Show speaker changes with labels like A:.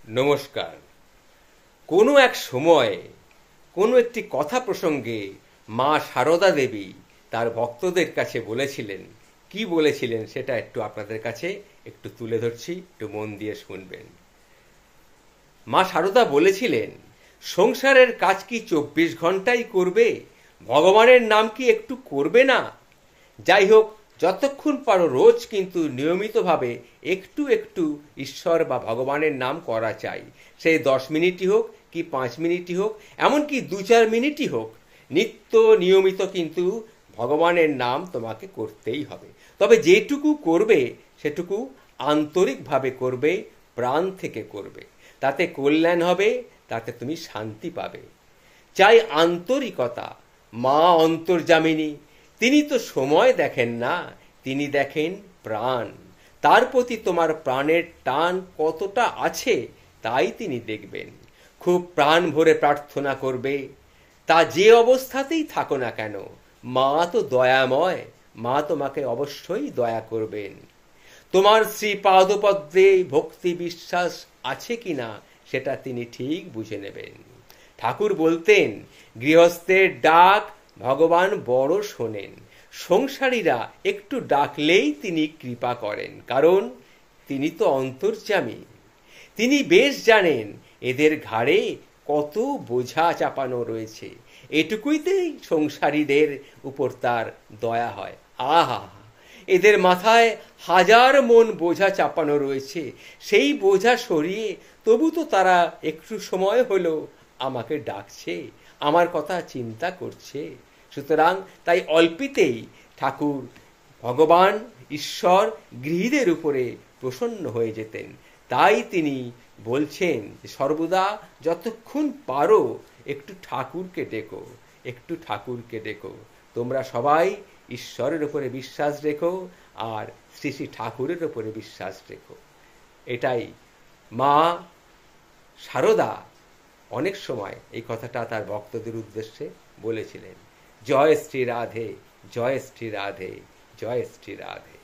A: নমস্কার। কোনো এক সময়ে কোনো একটি কথা প্রসঙ্গে মা সারদা দেবী তার ভক্তদের কাছে বলেছিলেন। কি বলেছিলেন সেটা একটু আপনাদের কাছে একটু তুলে ধরছি, একটু মন দিয়ে শুনবেন। মা সারদা বলেছিলেন, সংসারের কাজ কি 24 ঘন্টাই করবে? ভগবানের নাম কি একটু করবে না? যাই হোক, যতক্ষণ পারো রোজ কিন্তু নিয়মিতভাবে একটু একটু ঈশ্বর বা ভগবানের নাম করা চাই। সেই 10 মিনিটই হোক কি 5 মিনিটই হোক, এমনকি 2-4 মিনিটই হোক, নিত্য নিয়মিত কিন্তু ভগবানের নাম তোমাকে করতেই হবে। তবে যেটুকু করবে সেটুকু আন্তরিকভাবে করবে, প্রাণ থেকে করবে। তাতে কল্যাণ হবে, তাতে তুমি শান্তি পাবে। চাই আন্তরিকতা। মা অন্তর্যামিনী, তিনি তো সময় দেখেন না, তিনি দেখেন প্রাণ। তার প্রতি তোমার প্রাণের টান কতটা আছে তাই তিনি দেখবেন। খুব প্রাণ ভরে প্রার্থনা করবে, তা যে অবস্থাতেই থাকো না কেন। মা তো দয়াময়, মা তোমাকে অবশ্যই দয়া করবেন। তোমার শ্রী পাদপদ্মে ভক্তি বিশ্বাস আছে কিনা সেটা তিনি ঠিক বুঝে নেবেন। ঠাকুর বলতেন, গৃহস্থের ডাক ভগবান বড় শোনেন। সংসারীরা একটু ডাকলেই তিনি কৃপা করেন, কারণ তিনি তো অন্তর্যামী। তিনি বেশ জানেন এদের ঘাড়ে কত বোঝা চাপানো রয়েছে। এটুকুইতেই সংসারীদের উপর তার দয়া হয়। আহা, এদের মাথায় 1000 মন বোঝা চাপানো রয়েছে। সেই বোঝা সরিয়ে তবু তো তারা একটু সময় হলো আমাকে ডাকছে, আমার কথা চিন্তা করছে। সুতরাং তাই অল্পিতেই ঠাকুর ভগবান ঈশ্বর গৃহীদের উপরে প্রসন্ন হয়ে যেতেন। তাই তিনি বলছেন যে সর্বদা যতক্ষণ পারো একটু ঠাকুরকে ডেকো, একটু ঠাকুরকে ডেকো। তোমরা সবাই ঈশ্বরের উপরে বিশ্বাস রেখো আর শ্রী শ্রী ঠাকুরের উপরে বিশ্বাস রেখো। এটাই মা সারদা অনেক সময় এই কথাটা তার ভক্তদের উদ্দেশ্যে বলেছিলেন। জয় শ্রী রাধে, জয় শ্রী রাধে, জয় শ্রী রাধে।